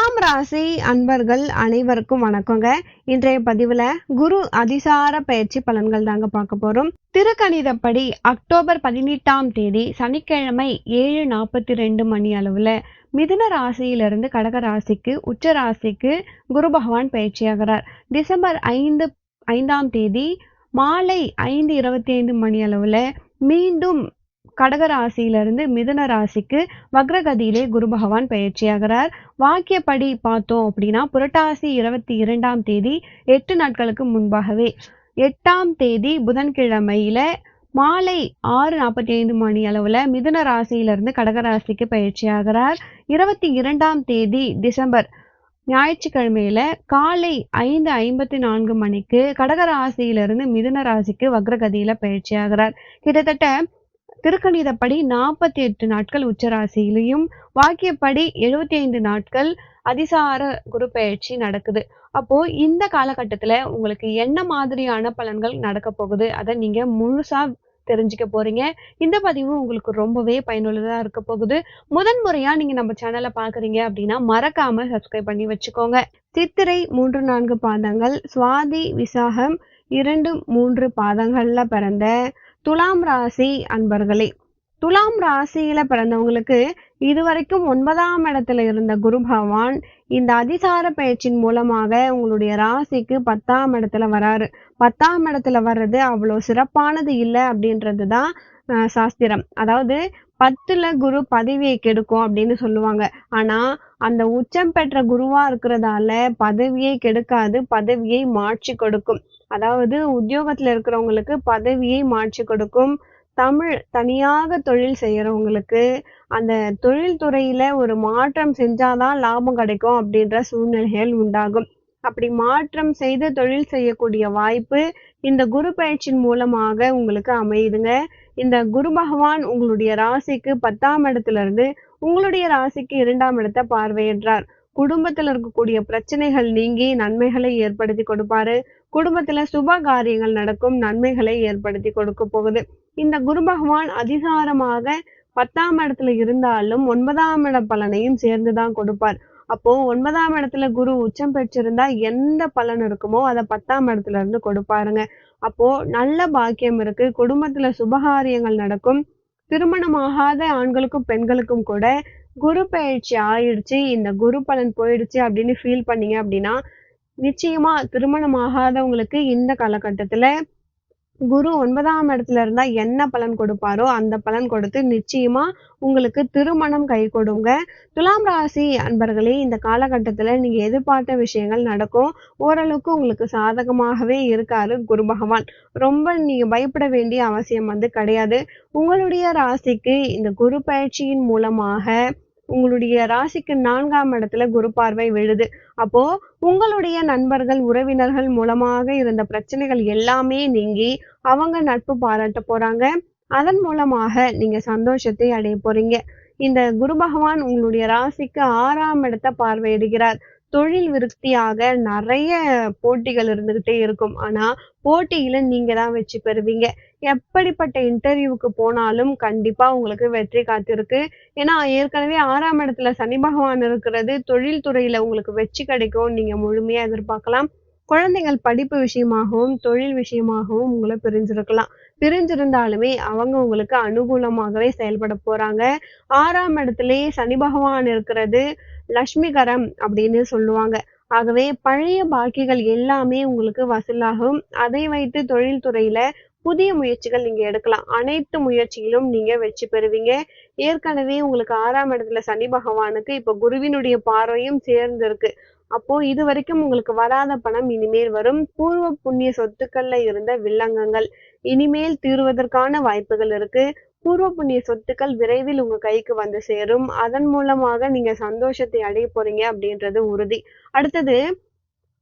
துலாம் ராசி அன்பர்கள் அனைவருக்கும் வணக்கங்க. இன்றைய பதிவுல குரு அதிசார பயிற்சி பலன்கள் தாங்க பார்க்க போறோம். திருக்கணிதப்படி அக்டோபர் 18ஆம் தேதி சனிக்கிழமை 7:42 மணி அளவுல மிதுன ராசியிலிருந்து கடக ராசிக்கு உச்ச ராசிக்கு குரு பகவான் பயிற்சியாகிறார். டிசம்பர் 5ஆம் தேதி மாலை 5:25 மணி அளவுல மீண்டும் கடக ராசியிலிருந்து மிதுன ராசிக்கு வக்ரகதியிலே குரு பகவான் பயிற்சியாகிறார். வாக்கியப்படி பார்த்தோம் அப்படின்னா புரட்டாசி 22ஆம் தேதி 8 நாட்களுக்கு முன்பாகவே 8ஆம் தேதி புதன்கிழமையில மாலை 6:45 மணி அளவுல மிதுன ராசியிலிருந்து கடக ராசிக்கு பயிற்சியாகிறார். 22ஆம் தேதி டிசம்பர் ஞாயிற்றுக்கிழமையில காலை 5:54 மணிக்கு கடக ராசியிலிருந்து மிதுன ராசிக்கு வக்ரகதியில பயிற்சியாகிறார். கிட்டத்தட்ட திருக்கணிதப்படி 48 நாட்கள் உச்சராசியிலையும் வாக்கியப்படி 75 நாட்கள் அதிசார குரு பயிற்சி நடக்குது. அப்போ இந்த காலகட்டத்துல உங்களுக்கு என்ன மாதிரியான பலன்கள் நடக்க போகுது அதை நீங்க முழுசா தெரிஞ்சுக்க போறீங்க. இந்த பதிவு உங்களுக்கு ரொம்பவே பயனுள்ளதா இருக்க போகுது. முதன்முறையா நீங்க நம்ம சேனலை பாக்குறீங்க அப்படின்னா மறக்காம சப்ஸ்கிரைப் பண்ணி வச்சுக்கோங்க. சித்திரை 3-4 பாதங்கள், சுவாதி விசாகம் 2-3 பாதங்கள்ல பிறந்த துலாம் ராசி அன்பர்களே, துலாம் ராசியில பிறந்தவங்களுக்கு இதுவரைக்கும் 9ஆம் இடத்துல இருந்த குரு பகவான் இந்த அதிசார பயிற்சியின் மூலமாக உங்களுடைய ராசிக்கு 10ஆம் இடத்துல வராரு. 10ஆம் இடத்துல வர்றது அவ்வளோ சிறப்பானது இல்லை அப்படின்றதுதான் சாஸ்திரம். அதாவது 10ல குரு பதவியை கெடுக்கும் அப்படின்னு சொல்லுவாங்க. ஆனா அந்த உச்சம் பெற்ற குருவா இருக்கிறதால பதவியை கெடுக்காது, பதவியை மாற்றி கொடுக்கும். அதாவது உத்தியோகத்துல இருக்கிறவங்களுக்கு பதவியை மாற்றி கொடுக்கும். தனியாக தொழில் செய்யறவங்களுக்கு அந்த தொழில் துறையில ஒரு மாற்றம் செஞ்சாதான் லாபம் கிடைக்கும் அப்படின்ற சூழ்நிலைகள் உண்டாகும். அப்படி மாற்றம் செய்து தொழில் செய்யக்கூடிய வாய்ப்பு இந்த குரு பயிற்சியின் மூலமாக உங்களுக்கு அமையுதுங்க. இந்த குரு பகவான் உங்களுடைய ராசிக்கு 10ஆம் இடத்துல இருந்து உங்களுடைய ராசிக்கு 2ஆம் இடத்தை பார்வையிடுறார். குடும்பத்துல இருக்கக்கூடிய பிரச்சனைகள் நீங்கி நன்மைகளை ஏற்படுத்தி கொடுப்பாரு. குடும்பத்துல சுப காரியங்கள் நடக்கும், நன்மைகளை ஏற்படுத்தி கொடுக்க போகுது. இந்த குரு பகவான் அதிசாரமாக 10ஆம் இடத்துல இருந்தாலும் 9ஆம் இட பலனையும் சேர்ந்துதான் கொடுப்பார். அப்போ 9ஆம் இடத்துல குரு உச்சம் பெற்றிருந்தா எந்த பலன் இருக்குமோ அதை 10ஆம் இடத்துல இருந்து கொடுப்பாருங்க. அப்போ நல்ல பாக்கியம் இருக்கு, குடும்பத்துல சுபகாரியங்கள் நடக்கும். திருமணமாகாத ஆண்களுக்கும் பெண்களுக்கும் கூட குரு பயிற்சி ஆயிடுச்சு, இந்த குரு பலன் போயிடுச்சு அப்படின்னு ஃபீல் பண்ணீங்க அப்படின்னா நிச்சயமா திருமணம் ஆகாதவங்களுக்கு இந்த காலகட்டத்துல குரு 9ஆம் இடத்துல இருந்தா என்ன பலன் கொடுப்பாரோ அந்த பலன் கொடுத்து நிச்சயமா உங்களுக்கு திருமணம் கை கொடுங்க. துலாம் ராசி அன்பர்களே, இந்த காலகட்டத்துல நீங்க எதிர்பார்த்த விஷயங்கள் நடக்கும். ஓரளவுக்கு உங்களுக்கு சாதகமாகவே இருக்காரு குரு பகவான். ரொம்ப நீங்க பயப்பட வேண்டிய அவசியம் கிடையாது. உங்களுடைய ராசிக்கு இந்த குரு பயிற்சியின் மூலமாக உங்களுடைய ராசிக்கு 4ஆம் இடத்துல குரு பார்வை விழுது. அப்போ உங்களுடைய நண்பர்கள் உறவினர்கள் மூலமாக இருந்த பிரச்சனைகள் எல்லாமே நீங்கி அவங்க நட்பு பாராட்ட போறாங்க. அதன் மூலமாக நீங்க சந்தோஷத்தை அடைய போறீங்க. இந்த குரு பகவான் உங்களுடைய ராசிக்கு 6ஆம் இடத்தை பார்வையிடுகிறார். தொழில் விருத்தியாக நிறைய போட்டிகள் இருந்துகிட்டே இருக்கும். ஆனா போட்டியில நீங்க தான் வெற்றி பெறுவீங்க. எப்படிப்பட்ட இன்டர்வியூக்கு போனாலும் கண்டிப்பா உங்களுக்கு வெற்றி காத்திருக்கு. ஏன்னா ஏற்கனவே 6ஆம் இடத்துல சனி பகவான் இருக்கிறது தொழில் துறையில உங்களுக்கு வெற்றி கிடைக்கும், நீங்க முழுமையா எதிர்பார்க்கலாம். குழந்தைகள் படிப்பு விஷயமாகவும் தொழில் விஷயமாகவும் உங்களை பிரிஞ்சிருக்கலாம். பிரிஞ்சிருந்தாலுமே அவங்க உங்களுக்கு அனுகூலமாகவே செயல்பட போறாங்க. 6ஆம் இடத்திலே சனி பகவான் இருக்கிறது லட்சுமிகரம் அப்படின்னு சொல்லுவாங்க. ஆகவே பழைய பாக்கிகள் எல்லாமே உங்களுக்கு வசூலாகும். அதை வைத்து தொழில் துறையில புதிய முயற்சிகள் நீங்க எடுக்கலாம். அனைத்து முயற்சியிலும் நீங்க வெற்றி பெறுவீங்க. ஏற்கனவே உங்களுக்கு 6ஆம் இடத்துல சனி பகவானுக்கு இப்ப குருவினுடைய பார்வையும் சேர்ந்து இருக்கு. அப்போ இது வரைக்கும் உங்களுக்கு வராத பணம் இனிமேல் வரும். பூர்வ புண்ணிய சொத்துக்கள்ல இருந்த வில்லங்கங்கள் இனிமேல் தீர்வதற்கான வாய்ப்புகள் இருக்கு. பூர்வ புண்ணிய சொத்துக்கள் விரைவில் உங்க கைக்கு வந்து சேரும். அதன் மூலமாக நீங்க சந்தோஷத்தை அடைய போறீங்க அப்படின்றது உறுதி. அடுத்தது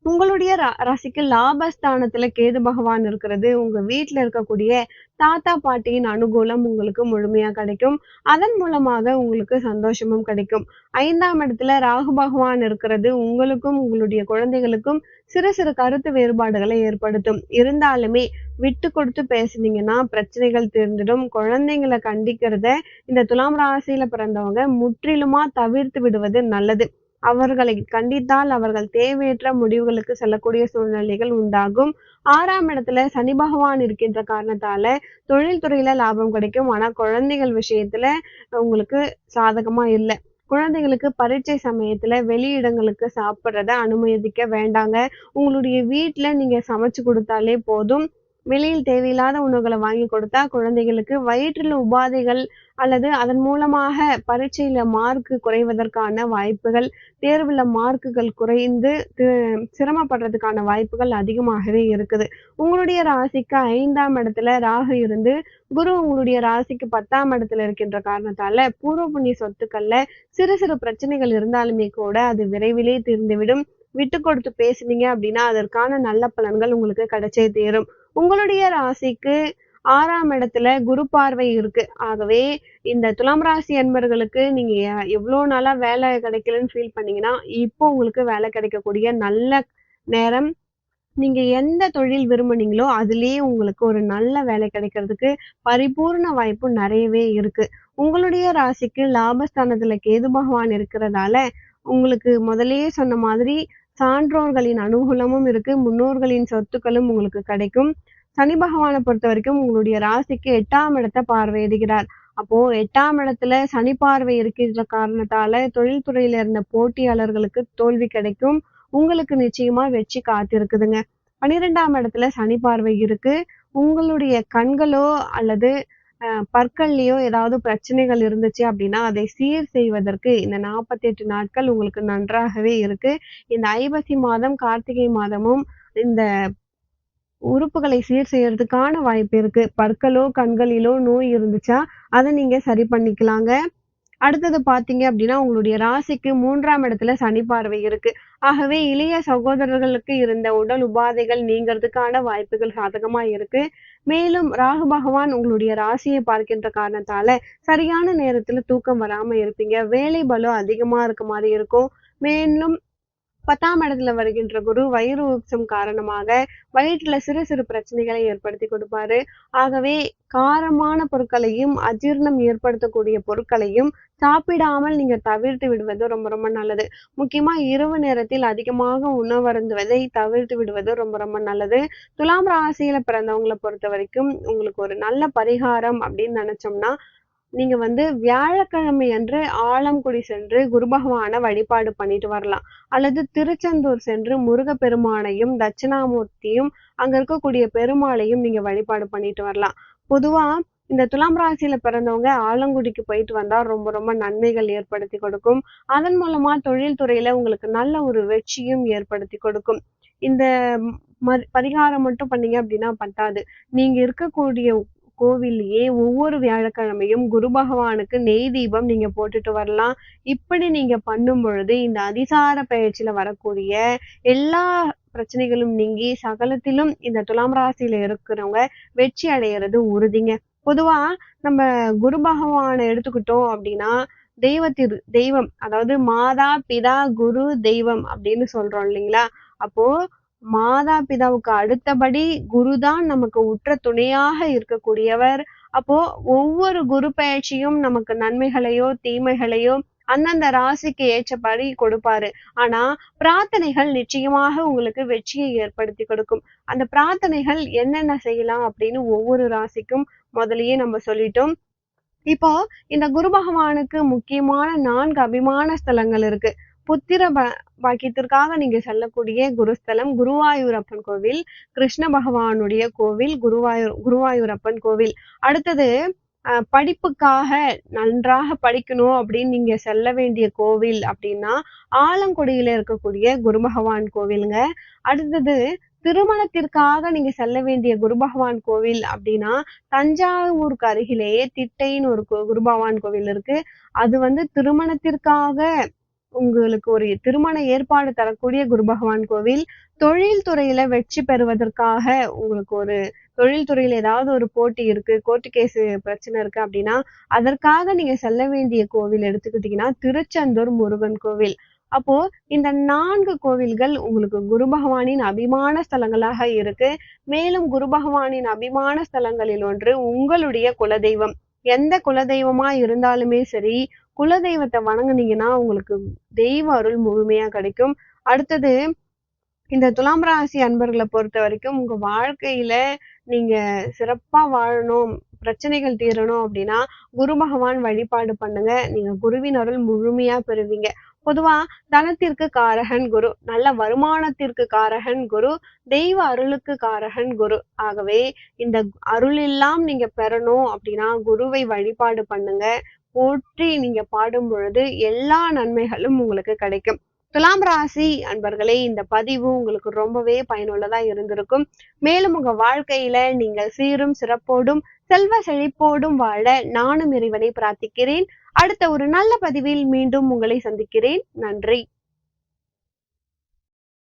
உங்களுடைய ராசிக்கு லாபஸ்தானத்துல கேது பகவான் இருக்கிறது உங்க வீட்டுல இருக்கக்கூடிய தாத்தா பாட்டியின் அனுகூலம் உங்களுக்கு முழுமையா கிடைக்கும். அதன் மூலமாக உங்களுக்கு சந்தோஷமும் கிடைக்கும். 5ஆம் இடத்துல ராகு பகவான் இருக்கிறது உங்களுக்கும் உங்களுடைய குழந்தைகளுக்கும் சிறு சிறு கருத்து வேறுபாடுகளை ஏற்படுத்தும். இருந்தாலுமே விட்டு கொடுத்து பேசுனீங்கன்னா பிரச்சனைகள் தீர்ந்துடும். குழந்தைங்களை கண்டிக்கிறத இந்த துலாம் ராசியில பிறந்தவங்க முற்றிலுமா தவிர்த்து விடுவது நல்லது. அவர்களை கண்டித்தால் அவர்கள் தேவையற்ற முடிவுகளுக்கு செல்லக்கூடிய சூழ்நிலைகள் உண்டாகும். 6ஆம் இடத்துல சனி பகவான் இருக்கின்ற காரணத்தால தொழில் துறையில லாபம் கிடைக்கும். ஆனா குழந்தைகள் விஷயத்துல உங்களுக்கு சாதகமா இல்ல. குழந்தைகளுக்கு பரீட்சை சமயத்துல வெளியிடங்களுக்கு சாப்பிடுறத அனுமதிக்க வேண்டாங்க. உங்களுடைய வீட்ல நீங்க சமைச்சு குடுத்தாலே போதும். வெளியில் தேவையில்லாத உணவுகள வாங்கி கொடுத்தா குழந்தைகளுக்கு வயிற்றில் உபாதைகள் அல்லது அதன் மூலமாக பரீட்சையில மார்க் குறைவதற்கான வாய்ப்புகள், தேர்வுல மார்க்குகள் குறைந்து சிரமப்படுறதுக்கான வாய்ப்புகள் அதிகமாகவே இருக்குது. உங்களுடைய ராசிக்கு 5ஆம் இடத்துல ராகு இருந்து, குரு உங்களுடைய ராசிக்கு 10ஆம் இடத்துல இருக்கின்ற காரணத்தால பூர்வ புண்ணிய சொத்துக்கள்ல சிறு சிறு பிரச்சனைகள் இருந்தாலுமே கூட அது விரைவிலே தீர்ந்துவிடும். விட்டு கொடுத்து பேசுனீங்க அப்படின்னா அதற்கான நல்ல பலன்கள் உங்களுக்கு கிடைச்சே தீரும். உங்களுடைய ராசிக்கு 6ஆம் இடத்துல குரு பார்வை இருக்கு. ஆகவே இந்த துலாம் ராசி அன்பர்களுக்கு நீங்க எவ்வளோ நாளா வேலை கிடைக்கலன்னு ஃபீல் பண்ணீங்கன்னா, இப்போ உங்களுக்கு வேலை கிடைக்கக்கூடிய நல்ல நேரம். நீங்க எந்த தொழில் விரும்புனீங்களோ, அதிலேயே உங்களுக்கு ஒரு நல்ல வேலை கிடைக்கிறதுக்கு பரிபூர்ண வாய்ப்பு நெறையவே இருக்கு. உங்களுடைய ராசிக்கு லாபஸ்தானத்துல கேது பகவான் இருக்கிறதால, உங்களுக்கு முதல்லயே சொன்ன மாதிரி சான்றோர்களின் அனுகூலமும் இருக்கு. முன்னோர்களின் சொத்துக்களும் உங்களுக்கு கிடைக்கும். சனி பகவான பொறுத்தவரைக்கும் உங்களுடைய ராசிக்கு 8ஆம் இடத்த பார்வையிடுகிறார். அப்போ 8ஆம் இடத்துல சனி பார்வை இருக்கின்ற காரணத்தால தொழில் துறையில இருந்த போட்டியாளர்களுக்கு தோல்வி கிடைக்கும். உங்களுக்கு நிச்சயமா வெற்றி காத்திருக்குதுங்க. 12ஆம் இடத்துல சனி பார்வை இருக்கு. உங்களுடைய கண்களோ அல்லது பற்கள்லயோ ஏதாவது பிரச்சனைகள் இருந்துச்சு அப்படின்னா, அதை சீர் செய்வதற்கு இந்த 48 நாட்கள் உங்களுக்கு நன்றாகவே இருக்கு. இந்த ஐப்பசி மாதம், கார்த்திகை மாதமும் இந்த உறுப்புகளை சீர் செய்யறதுக்கான வாய்ப்பு இருக்கு. பற்களோ, கண்களிலோ நோய் இருந்துச்சா, அத நீங்க சரி பண்ணிக்கலாங்க. அடுத்தது பார்த்தீங்க அப்படின்னா, உங்களுடைய ராசிக்கு 3ஆம் இடத்துல சனி பார்வை இருக்கு. ஆகவே இளைய சகோதரர்களுக்கு இருந்த உடல் உபாதைகள் நீங்கிறதுக்கான வாய்ப்புகள் சாதகமா இருக்கு. மேலும் ராகு பகவான் உங்களுடைய ராசியை பார்க்கின்ற காரணத்தால, சரியான நேரத்துல தூக்கம் வராம இருப்பீங்க. வேலை பளு அதிகமா இருக்க மாரி இருக்கும். மேலும் 10ஆம் இடத்துல வருகின்ற குரு வயிறு உப்சம் காரணமாக வயிற்றுல சிறு சிறு பிரச்சனைகளை ஏற்படுத்தி கொடுப்பாரு. ஆகவே காரமான பொருட்களையும், அஜீரணம் ஏற்படுத்தக்கூடிய பொருட்களையும் சாப்பிடாமல் நீங்க தவிர்த்து விடுவது ரொம்ப ரொம்ப நல்லது. முக்கியமா இரவு நேரத்தில் அதிகமாக உணவருந்துவதை தவிர்த்து விடுவது ரொம்ப ரொம்ப நல்லது. துலாம் ராசியில பிறந்தவங்கள பொறுத்தவரைக்கும் உங்களுக்கு ஒரு நல்ல பரிகாரம் அப்படின்னு நினைச்சோம்னா, நீங்க வியாழக்கிழமை அன்று ஆலங்குடி சென்று குரு பகவான வழிபாடு பண்ணிட்டு வரலாம். அல்லது திருச்செந்தூர் சென்று முருகப்பெருமானையும், தட்சிணாமூர்த்தியும், அங்க இருக்கக்கூடிய பெருமாளையும் நீங்க வழிபாடு பண்ணிட்டு வரலாம். பொதுவா இந்த துலாம் ராசியில பிறந்தவங்க ஆலங்குடிக்கு போயிட்டு வந்தா ரொம்ப ரொம்ப நன்மைகள் ஏற்படுத்தி கொடுக்கும். அதன் மூலமா தொழில் துறையில உங்களுக்கு நல்ல ஒரு வெற்றியும் ஏற்படுத்தி கொடுக்கும். இந்த பரிகாரம் மட்டும் பண்ணீங்க அப்படின்னா பத்தாது. நீங்க இருக்கக்கூடிய கோவில்லயே ஒவ்வொரு வியாழக்கிழமையும் குரு பகவானுக்கு நெய் தீபம் நீங்க போட்டுட்டு வரலாம். இப்படி நீங்க பண்ணும் பொழுது இந்த அதிசார பயிற்சியில வரக்கூடிய எல்லா பிரச்சனைகளும் நீங்கி சகலத்திலும் இந்த துலாம் ராசியில இருக்கிறவங்க வெற்றி அடையிறது உறுதிங்க. பொதுவா நம்ம குரு பகவானை எடுத்துக்கிட்டோம் அப்படின்னா, தெய்வம் அதாவது மாதா, பிதா, குரு, தெய்வம் அப்படின்னு சொல்றோம் இல்லைங்களா? அப்போ மாதா பிதாவுக்கு அடுத்தபடி குருதான் நமக்கு உற்ற துணையாக இருக்கக்கூடியவர். அப்போ ஒவ்வொரு குரு பெயர்ச்சியும் நமக்கு நன்மைகளையோ, தீமைகளையோ அந்தந்த ராசிக்கு ஏற்றபடி கொடுப்பாரு. ஆனா பிரார்த்தனைகள் நிச்சயமாக உங்களுக்கு வெற்றியை ஏற்படுத்தி கொடுக்கும். அந்த பிரார்த்தனைகள் என்னென்ன செய்யலாம் அப்படின்னு ஒவ்வொரு ராசிக்கும் முதல்லயே நம்ம சொல்லிட்டோம். இப்போ இந்த குரு பகவானுக்கு முக்கியமான 4 அபிமான ஸ்தலங்கள் இருக்கு. புத்திர பாக்கியத்திற்காக நீங்க செல்லக்கூடிய குருஸ்தலம் குருவாயூரப்பன் கோவில், கிருஷ்ண பகவானுடைய கோவில் குருவாயூரப்பன் கோவில். அடுத்தது படிப்புக்காக நன்றாக படிக்கணும் அப்படின்னு நீங்க செல்ல வேண்டிய கோவில் அப்படின்னா ஆலங்குடியில இருக்கக்கூடிய குரு பகவான் கோவிலுங்க. அடுத்தது திருமணத்திற்காக நீங்க செல்ல வேண்டிய குரு பகவான் கோவில் அப்படின்னா தஞ்சாவூருக்கு அருகிலேயே திட்டைன்னு ஒரு குரு பகவான் கோவில் இருக்கு. அது திருமணத்திற்காக உங்களுக்கு ஒரு திருமண ஏற்பாடு தரக்கூடிய குரு பகவான் கோவில். தொழில் துறையில வெற்றி பெறுவதற்காக உங்களுக்கு ஒரு தொழில் துறையில ஏதாவது ஒரு போட்டி இருக்கு, கோர்ட்டு கேஸ் பிரச்சனை இருக்கு அப்படின்னா அதற்காக நீங்க செல்ல வேண்டிய கோவில் எடுத்துக்கிட்டீங்கன்னா திருச்செந்தூர் முருகன் கோவில். அப்போ இந்த 4 கோவில்கள் உங்களுக்கு குரு பகவானின் அபிமான ஸ்தலங்களாக இருக்கு. மேலும் குரு பகவானின் அபிமான ஸ்தலங்களில் ஒன்று உங்களுடைய குலதெய்வம். எந்த குலதெய்வமா இருந்தாலுமே சரி, குலதெய்வத்தை வணங்குனீங்கன்னா உங்களுக்கு தெய்வ அருள் முழுமையா கிடைக்கும். அடுத்தது இந்த துலாம் ராசி அன்பர்கள பொறுத்தவரைக்கும், உங்க வாழ்க்கையில நீங்க சிறப்பா வாழணும், பிரச்சனைகள் தீரணும் அப்படின்னா, குரு பகவான் வழிபாடு பண்ணுங்க. நீங்க குருவின் அருள் முழுமையா பெறுவீங்க. பொதுவா தனத்திற்கு காரகன் குரு, நல்ல வருமானத்திற்கு காரகன் குரு, தெய்வ அருளுக்கு காரகன் குரு. ஆகவே இந்த அருளெல்லாம் நீங்க பெறணும் அப்படின்னா, குருவை வழிபாடு பண்ணுங்க. போற்றி நீங்க பாடும் பொழுது எல்லா நன்மைகளும் உங்களுக்கு கிடைக்கும். துலாம் ராசி அன்பர்களே, இந்த பதிவு உங்களுக்கு ரொம்பவே பயனுள்ளதா இருந்திருக்கும். மேலும் உங்க வாழ்க்கையில நீங்கள் சீரும் சிறப்போடும் செல்வ செழிப்போடும் வாழ நானும் இறைவனை பிரார்த்திக்கிறேன். அடுத்த ஒரு நல்ல பதிவில் மீண்டும் உங்களை சந்திக்கிறேன். நன்றி.